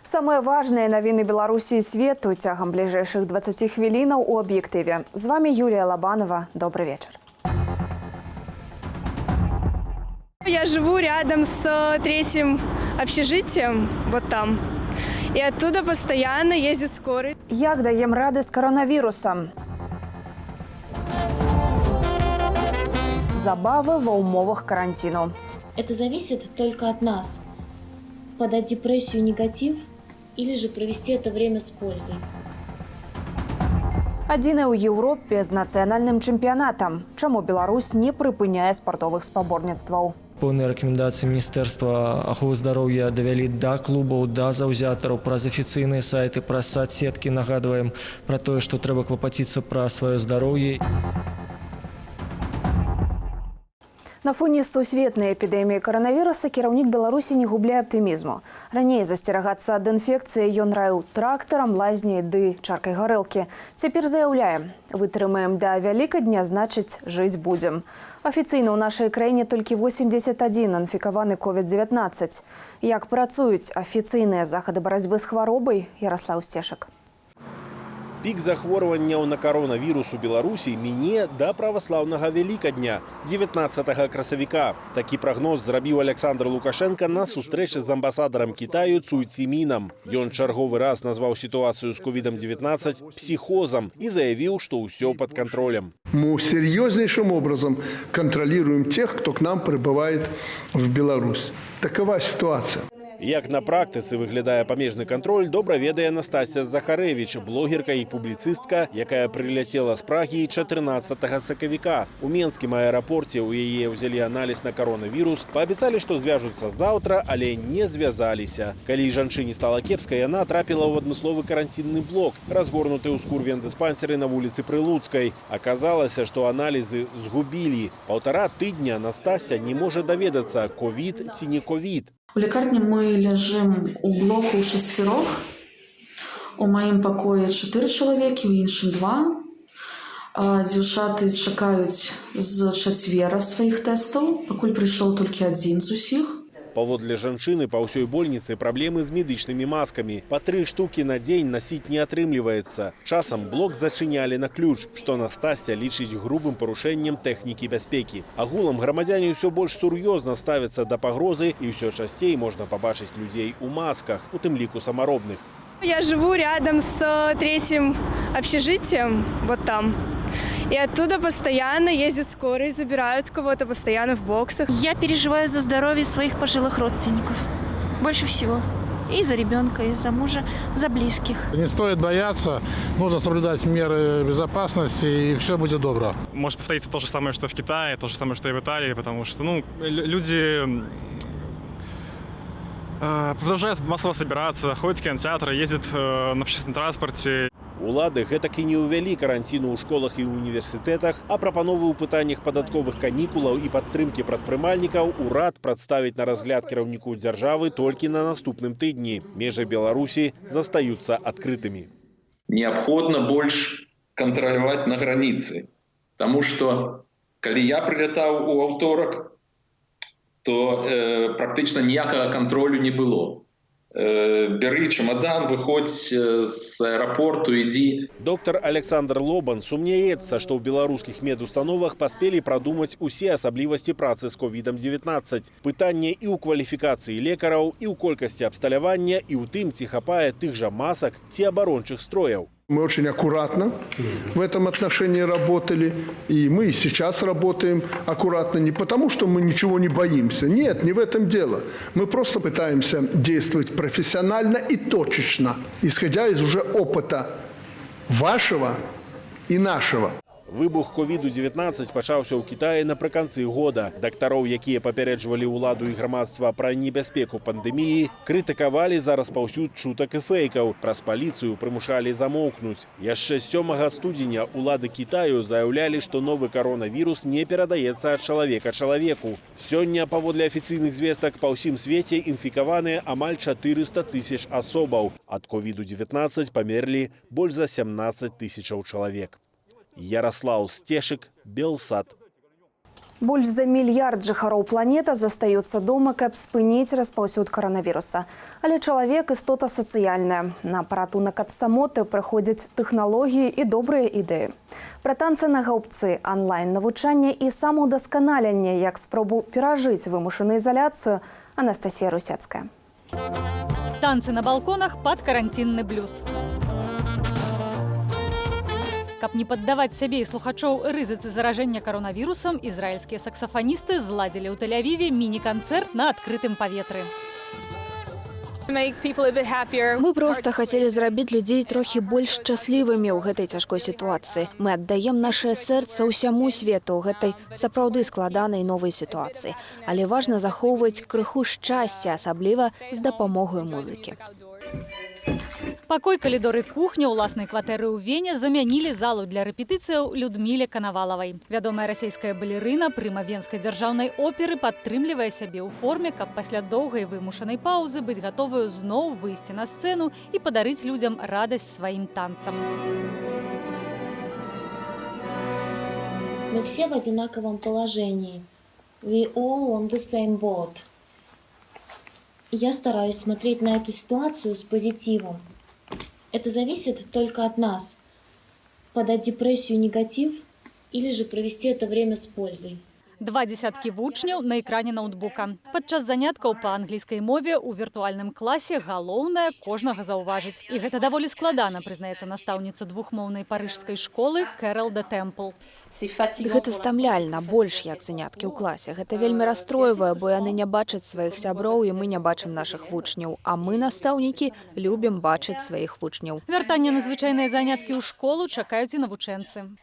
Самые важные новины Беларуси и свету тягом ближайших 20 хвилинаў у объективе. С вами Юлия Лобанова. Добрый вечер. Я живу рядом с третьим общежитием, вот там. И оттуда постоянно ездит скорый. Як даем рады с коронавирусом? Забавы во умовах карантину. Это зависит только от нас. Подать депрессию, негатив или же провести это время с пользой. Адзіная ў Еўропе з нацыянальным чэмпіянатам. Чаму Беларусь не прыпыняе спартовых спаборніцтваў? Поўныя рэкамендацыі Міністэрства аховы здароўя давялі да клубаў, да заўзятараў, праз афіцыйныя сайты, праз соцсеткі нагадваем пра тое, што трэба клапаціцца пра сваё здароўе. На фоне сусветнай эпідэміі каранавіруса кіраўнік Беларусі не губляе аптымізму. Раней засцерагацца ад інфекцыі ён раіў трактарам, лазняй ды чаркай гарэлкі. Цяпер заяўляе: вытрымаем да Вялікадня, значыць, жыць будзем. Афіцыйна ў нашай краіне толькі 81 інфікаваны COVID-19. Як працуюць афіцыйныя захады барацьбы з хваробай? Ярослаў Стешак. Пік захворванняў на коронавірус у Беларусі міне да праваслаўнага Вялікадня, 19 красавіка. Такі прагноз зрабіў Александр Лукашенко на сустрэчы з амбасадарам Китаю Цуй Цзимином. Ён чарговы раз назваў сітуацыю з COVID-19 психозом и заявил, что все под контролем. Мы серьезнейшим образом контролируем тех, кто к нам прибывает в Беларусь. Такова ситуация. Як на практыцы выглядае памежны кантроль, добра ведае Настасья Захарэвіч, блогерка і публіцыстка, якая прыляцела з Прагі 14 сакавіка. У Менскім аэрапорце ў яе ўзялі аналіз на коронавірус, паабяцалі, што звяжуцца заўтра, але не звязаліся. Калі жанчыне стала кепска, яна трапіла ў адмысловы карантинны блок, разгорнуты ў скурвен-дыспансеры на вуліцы Прылуцкай. Аказалася, што аналізы згубілі. 1,5 тыдня Настасья не можа даведацца, ковід ці не ковід. У лікарні ми ляжимо у блоку 6. У моїм покої 4 чоловіки, у іншим 2. Дівчата чекають з 4 своїх тестів, покуль прийшов тільки 1 з усіх. Паводле жанчыны па ўсёй больніцы праблемы з медычнымі маскамі. Па 3 штукі на дзень насіць не атрымліваецца. Часам блок зачынялі на ключ, што Настасья лічыць грубым парушэннем тэхнікі бяспекі. Агулам грамадзяне ўсё больш сур'ёзна ставяцца да пагрозы і ўсё часцей можна пабачыць людзей у масках, у тым ліку самаробных. Я живу рядом с третьим общежитием, вот там. И оттуда постоянно ездит скорый, забирают кого-то постоянно в боксах. Я переживаю за здоровье своих пожилых родственников. Больше всего. И за ребенка, и за мужа, за близких. Не стоит бояться, нужно соблюдать меры безопасности, и все будет добро. Может повториться то же самое, что в Китае, то же самое, что и в Италии, потому что люди продолжают массово собираться, ходят в кинотеатры, ездят на общественном транспорте. Улады гэтак і не ўвялі каранціну ў школах і універсітэтах, а прапановы ў пытаннях падатковых канікулаў і падтрымкі прадпрымальнікаў урад прадставіць на разгляд кіраўніку дзяржавы толькі на наступным тыдні. Межы Беларусі застаюцца адкрытымі. Необходимо больше контролировать на границе, потому что, когда я прилетал у аўторак, то практично ніякого контролю не было. Бери чемодан, выходь з аэропорту, иди. Доктор Александр Лобан сумнеецца, што ў беларускіх медустановах паспелі прадумаць усе асаблівасці працы з COVID-19. Пытанне і ў кваліфікацыі лекараў, і ў колькасці абсталявання, і ў тым, ці хапае тых жа масак ці абарончых строяў. Мы очень аккуратно в этом отношении работали, и мы и сейчас работаем аккуратно, не потому, что мы ничего не боимся. Нет, не в этом дело. Мы просто пытаемся действовать профессионально и точечно, исходя из уже опыта вашего и нашего. Выбух COVID-19 пачаўся ў Кітаі напрыканцы года. Дактароў, якія папярэджвалі ўладу і грамадства пра небяспеку пандэміі, крытыкавалі за распаўсюд чутак і фэйкаў. Праз паліцыю прымушалі замоўкнуць. Яшчэ 7 студзеня улады Кітаю заяўлялі, што новы коронавірус не перадаецца ад чалавека чалавеку. Сёння, паводле афіцыйных звестак, па ўсім свеце інфікаваныя амаль 400 000 асобаў. Ад COVID-19 памерлі больш за 17 000 чалавек. Ярослав Стешек, Белсат. Больш за мільярд жыхароў планеты застаюцца дома, каб спыніць распаўсюд каранавіруса. Але чалавек істота сацыяльная. На паратунак ад самоты прыходзяць тэхналогіі і добрыя ідэі. Пра танцы на гаўбцы, онлайн-навучанне і самаўдасканаленне, як спробу перажыць вымушаную ізаляцыю, Анастасія Русяцкая. Танцы на балконах пад каранцінны блюз. Каб не паддаваць сябе і слухачоў рызыцы заражэння каронавірусам, ізраільскія саксафаністы зладзілі ў Тель-Авіве міні-канцэрт на адкрытым паветры. Мы проста хацелі зрабіць людзей трохі больш шчаслівымі ў гэтай цяжкой сітуацыі. Мы аддаем нашае сэрца ўсяму свету ў гэтай сапраўды складанай новай сітуацыі. Але важна захоўваць крыху шчасця, асабліва з дапамогай музыкі. Пакой, калідор і кухня ўласнай кватэры ў Вене замянілі залу для рэпетыцыяў Людміле Канавалавай. Вядомая расійская балерына, прыма венскай дзяржаўнай оперы, падтрымлівае сябе ў форме, каб пасля доўгай вымушанай паўзы быць гатовую зноў выйсці на сцэну і падарыць людзям радасць сваім танцам. Мы все в одинаковом положении. We all on the same boat. Я стараюсь смотреть на эту ситуацию с позитивом. Это зависит только от нас. Подать депрессию, негатив или же провести это время с пользой. 20 вучняў на экране ноутбука. Падчас заняткаў па англійскай мове ў віртуальным класе галоўнае кожнага заўважыць. І гэта даволі складана, прызнаецца настаўніца двухмоўнай парыжскай школы Кэрол де Тэмпл. Гэта стамляльна, больш як заняткі ў класе. Гэта вельмі расстройвае, бо яны не бачаць сваіх сяброў і мы не бачым нашых вучняў. А мы, настаўнікі, любім бачыць сваіх вучняў. Вяртанне на звычайныя заняткі ў школу чакаюць і навучэнцы.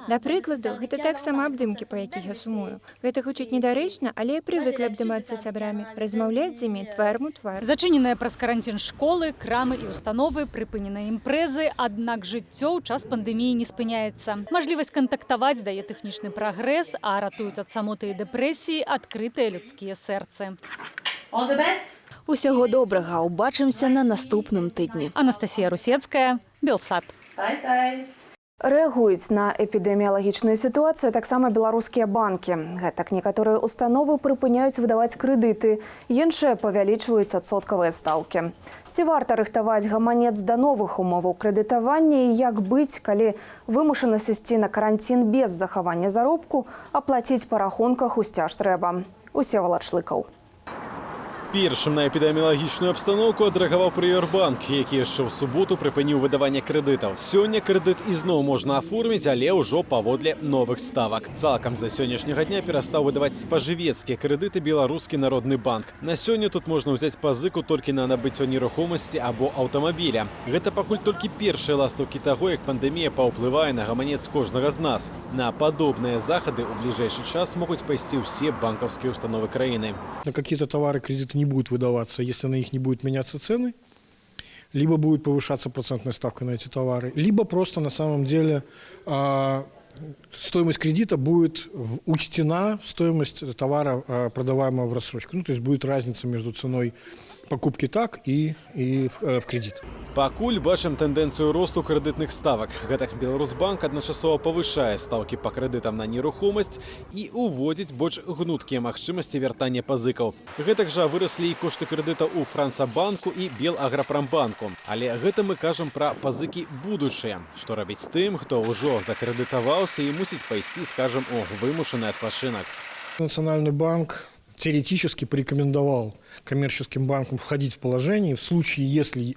Да прыкладу, гэта таксама абдымкі, па якіх я сумую. Гэта гучыць недарэчна, але я прывыкла абдымацца сябрамі, размаўляць з імі тварам у твар. Зачыненыя праз каранцін школы, крамы і установы, прыпыненыя імпрэзы, аднак жыццё ў час пандэміі не спыняецца. Мажлівасць кантактаваць дае тэхнічны прагрэс, а ратуюць ад самоты і дэпрэсіі адкрытыя людскія сэрцы. Усяго добрага, убачымся на наступным тыдні. Анастасія Русецкая, Белсат. Рэагуюць на эпідэміялагічную сітуацыю таксама беларускія банкі. Гэтак некаторыя установы прыпыняюць выдаваць крэдыты, іншыя павялічваюць адсоткавыя стаўкі. Ці варта рыхтаваць гаманец да новых умоваў крэдытавання і як быць, калі вымушана сысці на каранцін без захавання заробку, а плаціць па рахунках усцяж трэба. Усевалад Шлыкаў. Першым на эпідэміялагічную абстаноўку адрэагаваў Прыёрбанк, які яшчэ ў суботу прыпыніў выдаванне крэдытаў. Сёння крэдыт ізноў можна аформіць, але ўжо паводле новых ставак. Цалкам за сённяшняга дня перастаў выдаваць спажывецкія крэдыты Беларускі народны банк. На сёння тут можна ўзяць пазыку толькі на набыццё нерухомасці або аўтамабіля. Гэта пакуль толькі першыя ластаўкі таго, як пандэмія паўплывае на гаманец кожнага з нас. На падобныя захады ў бліжэйшы час могуць пайсці ўсе банкаўскія установы краіны. На какие-то товары кредиты не будут выдаваться, если на них не будет меняться цены, либо будет повышаться процентная ставка на эти товары, либо просто на самом деле стоимость кредита будет учтена в стоимость товара, продаваемого в рассрочку. Ну, то есть будет разница между ценой покупки так и в кредит. Пакуль бачым тэндэнцыю росту крэдытных ставак. Гэтак Беларусбанк адначасова павышае стаўкі па крэдытам на нерухомасць і уводзіць больш гнуткія магчымасці вяртання пазыкаў. Гэтак жа выраслі і кошты крэдыта ў Францабанку і Белаграпрамбанку. Але гэта мы кажам пра пазыкі будучыя. Што рабіць тым, хто ўжо закрэдытаваўся і мусіць пайсці, скажам, у вымушаны адпачынак. Национальный банк теоретически порекомендовал коммерческим банкам входить в положение в случае, если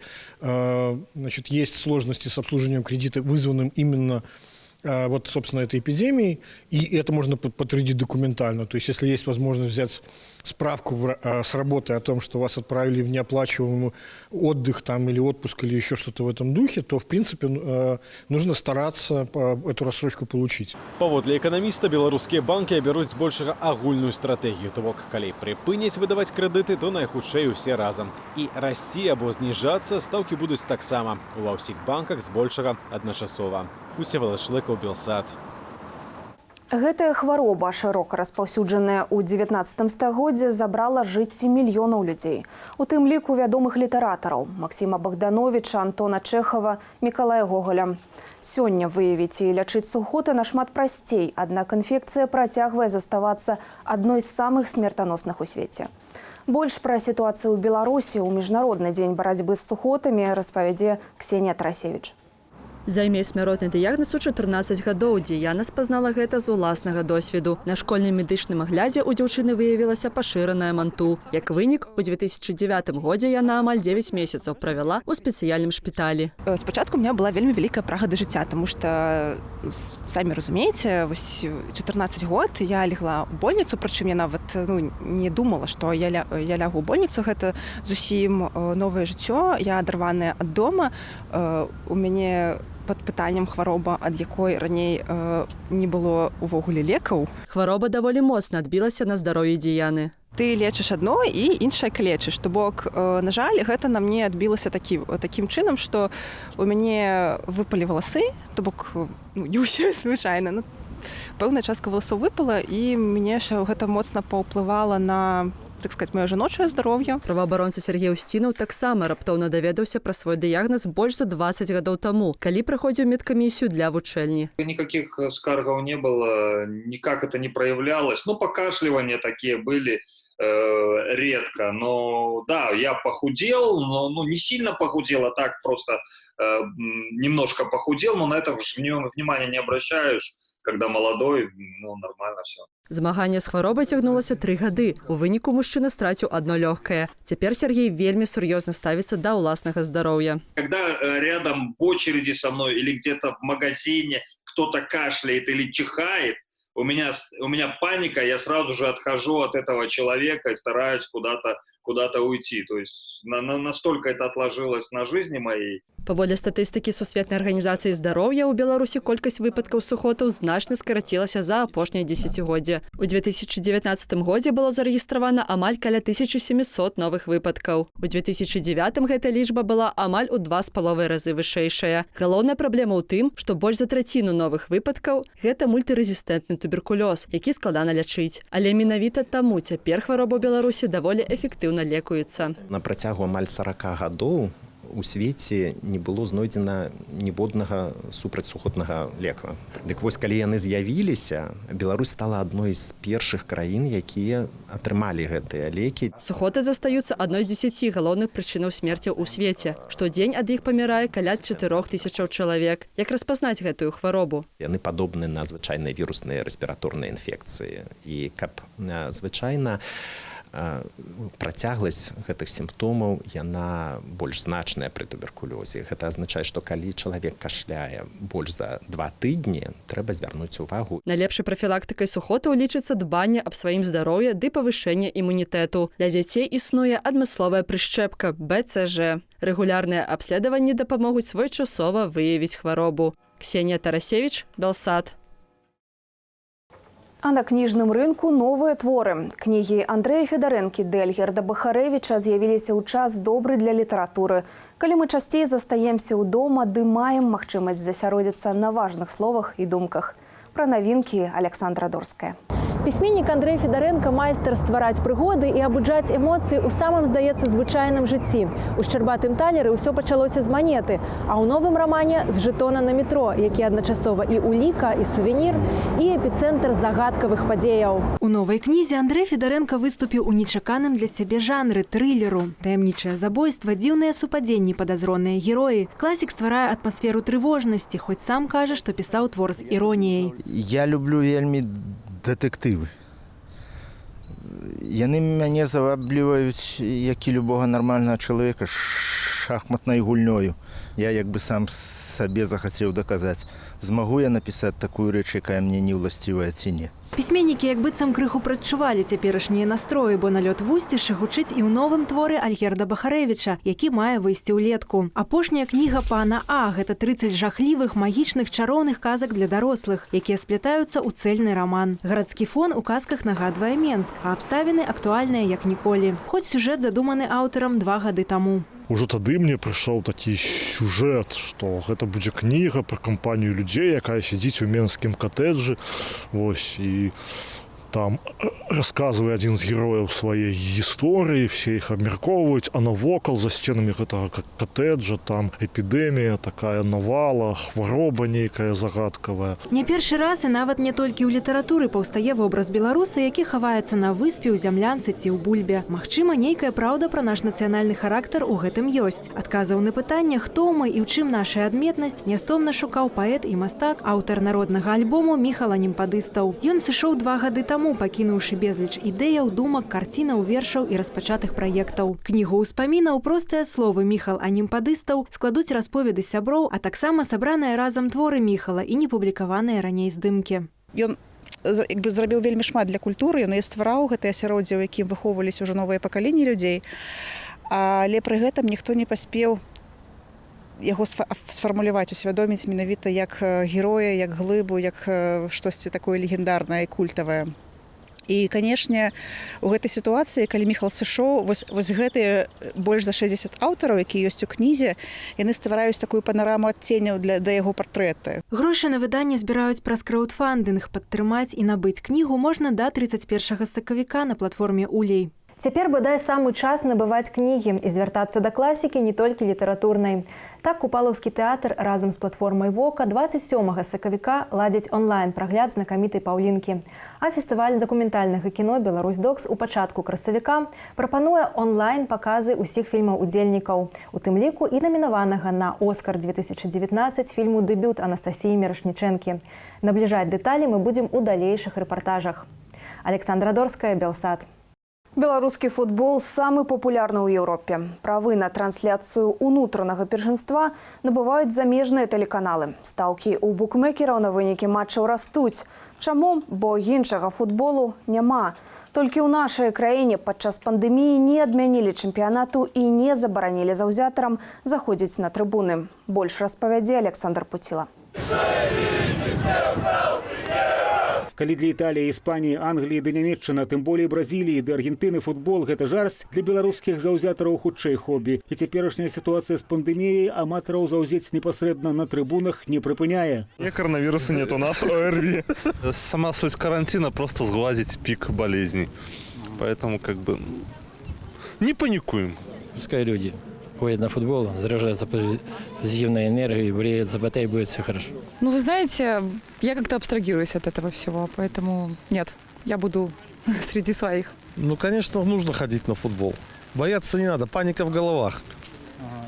есть сложности с обслуживанием кредита, вызванным именно вот, собственно, этой эпидемией, и это можно подтвердить документально. То есть, если есть возможность взять справку с работы о том, что вас отправили в неоплачиваемый отдых там, или отпуск, или еще что-то в этом духе, то, в принципе, нужно стараться эту рассрочку получить. Паводле эканаміста, беларускія банкі абяруць збольшага агульную стратэгію. То бок, калі прыпыняць выдаваць крэдыты, то найхутчэй усе разам. І расці або зніжацца стаўкі будуць таксама. Ува ўсіх банках збольшага адначасова. Усевалад Шлыкаў, Белсат. Гэтая хвароба, шырока распаўсюджаная ў 19 стагоддзі, забрала жыцці мільёнаў людзей. У тым ліку вядомых літаратараў Максіма Богдановича, Антона Чэхава, Мікалая Гоголя. Сёння выявіць і лячыць сухоты нашмат прасцей, аднак інфекцыя працягвае заставацца адной з самых смертаносных у свеце. Больш пра сітуацыю ў Беларусі ў Міжнародны дзень барацьбы з сухотамі распавядзе Ксенія Тарасевіч. Займее смяротны дыягназ у 14 гадоў. Дзеяна спазнала гэта з уласнага досведу. На школьным медычным аглядзе ў дзяўчыны выявілася пашыраная манту. Як вынік, у 2009 годзе яна амаль 9 месяцаў правяла ў спецыяльным шпіталі. Спачатку у меня была вельмі вялікая прага да жыцця, тому што, самі разумееце, 14 год я легла ў больніцу, прычым я нават не думала, што я лягу ў больніцу. Гэта зусім новае жыццё, я адарваная ад дома, у мяне пад пытаннем хвароба, ад якой раней не было увогуле лекаў. Хвароба даволі моцна адбілася на здароўі Дзеяны. Ты лечыш адно і іншае калечыш. То бок, на жаль, гэта на мне адбілася такім чынам, што у мяне выпалі валасы, то бок, не ўсе звычайна. Пэўная частка валасоў выпала, і мне гэта моцна паўплывала на, так сказать, моё жаночае здароўе. Праваабаронца Сергей Устінаў таксама раптоўна даведаўся пра свой дыягназ больш за 20 гадоў таму, калі праходзіў медкамісію для вучэльні. Никаких скаргов не было, никак это не проявлялось. Покашливания такие были редко. Но да, я похудел, но не сильно похудел, а так просто немножко похудел, но на это внимания не обращаешь. Когда молодой, нормально все. Змаганне з хваробай цягнулася 3 гады. У выніку мужчына страціў одно лёгкае. Цяпер Сергей вельмі сур'ёзна ставіцца да ўласнага здароўя. Когда рядом в очереди со мной или где-то в магазине кто-то кашляет или чихает, у меня паника, я сразу же отхожу от этого человека и стараюсь куда-то уйти. То есть настолько это отложилось на жизни моей. Паводле статыстыкі Сусветнай арганізацыі здароўя, у Беларусі колькасць выпадкаў сухотаў значна скарацілася за апошняе дзесяцігоддзе. У 2019 годзе было зарэгістравана амаль каля 1700 новых выпадкаў. У 2009 гэта лічба была амаль у 2,5 разы вышэйшая. Галоўная праблема ў тым, што больш за траціну новых выпадкаў гэта мультырэзістэнтны туберкулёз, які складана лячыць. Але менавіта таму цяпер хвароба ў Беларусі даволі эфектыўна лекуецца. На працягу амаль 40 гадоў у свеце не было знойдзена ніводнага супрацьсухотнага лекава. Дык вось, калі яны з'явіліся, Беларусь стала адной з першых краін, якія атрымалі гэтыя лекі. Сухоты застаюцца адной з 10 галоўных прычынаў смерці ў свеце. Штодзень ад іх памірае каля 4000 чалавек. Як распазнаць гэтую хваробу? Яны падобны на звычайныя вірусныя рэспіраторныя інфекцыі. І каб звычайна працягласць гэтых сімптомаў, яна больш значная пры туберкулёзе. Гэта азначае, што калі чалавек кашляе больш за 2 тыдні, трэба звярнуць увагу. Найлепшай прафілактыкай сухотаў лічыцца дбанне аб сваім здароўі ды павышэнне імунітэту. Для дзяцей існуе адмысловая прышчэпка БЦЖ. Рэгулярныя абследаванні дапамогуць своечасова выявіць хваробу. Ксенія Тарасевіч, Белсат. А на кніжным рынку новыя творы. Кнігі Андрэя Федарэнкі ды Альгерда Бахарэвіча з'явіліся ў час добры для літаратуры. Калі мы часцей застаемся ў дома, ды маем магчымасць засяродзіцца на важных словах і думках. Пра навінкі Александра Дорская. Пісьменнік Андрэй Федарэнка майстар ствараць прыгоды і абуджаць эмоцыі ў самым, здаецца, звычайным жыцці. У шчарбатым талеры ўсё пачалося з манеты, а ў новым рамане з жэтона на метро, які адначасова і уліка, і сувенір, і эпіцэнтр загадкавых падзеяў. У новай кнізе Андрэй Федарэнка выступіў у нечаканым для сябе жанры трылеру. Таямнічае забойства, дзіўныя супадзенні, падазроныя героі. Класік стварае атмасферу трывожнасці, хоць сам кажа, што пісаў твор з іроніяй. Я люблю вельмі дэтэктывы. Яны мяне завабліваюць, як і любога нармальнага чалавека, шахматнай гульнёю. Я як бы сам сабе захацеў даказаць, змагу я напісаць такую рэч, якая мне не ўласцівая ці не. Пісьменнікі як быццам крыху прадчувалі цяперашнія настроі, бо налёт вусцішы гучыць і ў новым творы Альгерда Бахарэвіча, які мае выйсці ўлетку. Апошняя кніга пана А – гэта 30 жахлівых, магічных, чароўных казак для дарослых, якія сплятаюцца ў цэльны раман. Гарадскі фон у казках нагадвае Менск, а абставіны актуальныя як ніколі. Хоць сюжэт задуманы аўтарам 2 гады таму. Ужо тады мне прыйшоў такі сюжэт, што гэта будзе кніга пра кампанію людзей, якая сядзіць у менскім катэджы. Вось, і там рассказывае адзін з герояў свае гісторыі, все іх абмяркоўваюць, а навокал за сценамі гэтага катэджа там эпідэмія, такая навала, хвароба нейкая загадкавая. Не першы раз і нават не толькі ў літаратуры паўстае вобраз беларуса, які хаваецца на выспе, ў зямлянцы ці ў бульбе. Магчыма, нейкая праўда пра наш нацыянальны характар у гэтым ёсць. Адказаў на пытанне, хто мы і ў чым наша адметнасць, нястомна шукаў паэт і мастак, аўтар народнага альбому Міхал Анімпадыстаў. Ён сышоў 2 гады таму, пакінуўшы безліч ідэяў, думак, карцінаў, вершаў і распачатых праектаў. Кнігу ўспамінаў простыя словы Міхал Анімпадыстаў складуць расповеды сяброў, а таксама сабраныя разам творы Міхала і не публікаваныя раней здымкі. Ён зрабіў вельмі шмат для культуры, ён і ствараў гэтае асяроддзе, у якім выхоўваліся ўжо новыя пакаленні людзей, але пры гэтым ніхто не паспеў яго сфармуляваць, усвядоміць менавіта як героя, як глыбу, як штосьці такое легендарнае і культавае. І, канешне, у гэтай сітуацыі, калі Міхал сышоў, вось гэтыя больш за 60 аўтараў, якія ёсць у кнізе, яны ствараюць такую панараму адценняў да яго партрэта. Грошы на выданне збіраюць праз краўдфандынг. Падтрымаць і набыць кнігу можна да 31 сакавіка на платформе «Улей». Цяпер, бадай, самы час набываць кнігі і звяртацца да класікі не толькі літаратурнай. Так, Купалаўскі тэатр разам з платформай «Вока» 27 сакавіка ладзіць онлайн-прагляд знакамітай Паўлінкі. А фестываль дакументальнага кіно «Беларусь Докс» у пачатку красавіка прапануе онлайн-паказы ўсіх фільмаў-удзельнікаў, у тым ліку і намінаванага на «Оскар» 2019 фільму «Дэбют» Анастасіі Мірошнічэнкі. Набліжаць дэталі мы будзем у далейшых рэпартажах. Александра Дорская, Белсат. Беларускі футбол самы папулярны ў Еўропе. Правы на трансляцыю ўнутранага першынства набываюць замежныя тэлеканалы. Стаўкі ў букмекераў на вынікі матчаў растуць. Чаму? Бо іншага футболу няма. Толькі ў нашай краіне падчас пандэміі не адмянілі чэмпіянату і не забаранілі заўзятарам заходзіць на трыбуны. Больш распавядзе Александр Пуціла. Калі для Італіі, Іспаніі, Англіі ды Нямецчына, тым болей Бразіліі ды Аргентыны футбол – гэта жарсць, для беларускіх заўзятараў хутчэй хобі. І цяперашняя сітуацыя з пандэміяй аматараў заўзець непасрэдна на трыбунах не прыпыняе. Коронавируса нет, у нас ОРВИ. Сама суть карантина – просто сглазить пик болезней. Поэтому как бы не паникуем. Пускай люди ходят на футбол, заряжаются позитивной энергией, болеют за БТ, и будет все хорошо. Ну, вы знаете, я как-то абстрагируюсь от этого всего, поэтому нет, я буду среди своих. Ну, конечно, нужно ходить на футбол. Бояться не надо, паника в головах.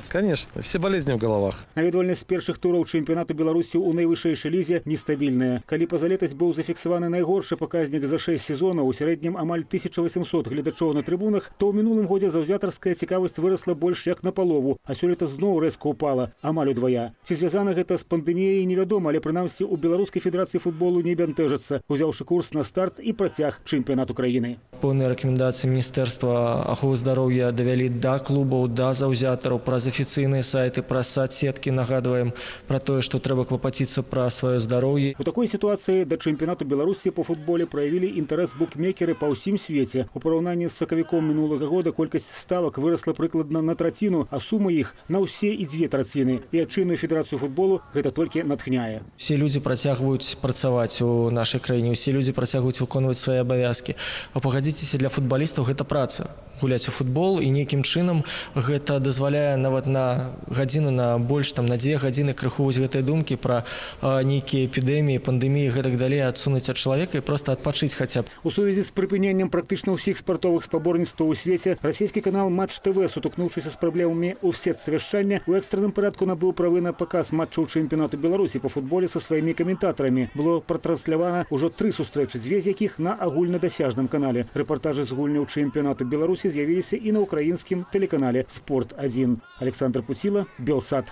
Конечно, все болезни в головах. Наведвальнасць першых тураў чэмпіянату Беларусі ў найвышэйшай лізе нестабільная. Калі пазалетась быў зафіксаваны найгоршы паказнік за 6 сезонаў, у сярэднім амаль 1800 гледачоў на трыбунах, то ў мінулым годзе заўзятарская цікавасць вырасла больш як напалову, а сёлета зноў рэзка ўпала, амаль удвая. Ці звязана гэта з пандэміяй, невядома, але прынамсі у Беларускай федэрацыі футболу не бянтэжацца, узяўшы курс на старт і працяг чэмпіянату краіны. Поўныя рэкамендацыі Міністэрства аховы здароўя давялі да клубаў, да заўзятараў, праз афіцыйныя сайты, праз соцсеткі нагадваем пра тое, што трэба клапаціцца пра сваё здароўе. У такой сітуацыі да чэмпіянату Беларусі па футболе праявілі інтарэс букмекеры па ўсім свеце. У параўнанні з сакавіком мінулага года колькасць ставак вырасла прыкладна на траціну, а сума іх на ўсе і 2 траціны. І адчынную федэрацыю футболу гэта толькі натхняе. Усе людзі працягваюць працаваць у нашай краіне, усе людзі працягваюць выконваць свае абавязкі. А пагадзіцеся, для футбалістаў гэта праца. Гуляць у футбол і нейкім чынам гэта дазваляе нават на гадзіну, на больш, там, на 2 гадзіны крыху вось гэтыя думкі пра нейкія эпідэміі, пандэміі, гэтак далей адсунуць ад чалавека і проста адпачыць хаця б. У сувязі з прыпыненнем практычна ўсіх спартовых спаборніцтваў у свеце расійскі канал Матч ТВ, сутыкнуўшыся з праблемамі ў сетцы вяшчання, у экстранным парадку набыў правы на паказ матчаў чэмпіянату Беларусі па футболе са сваімі каментатарамі. Было пратранслявана ўжо 3 сустрэчы, 2 з якіх на агульнадасяжным канале. Рэпартажы з гульняў чэмпіянату Беларусі з'явіліся і на украінскім тэлеканале «Спорт-1». Александр Пуціла, Белсат.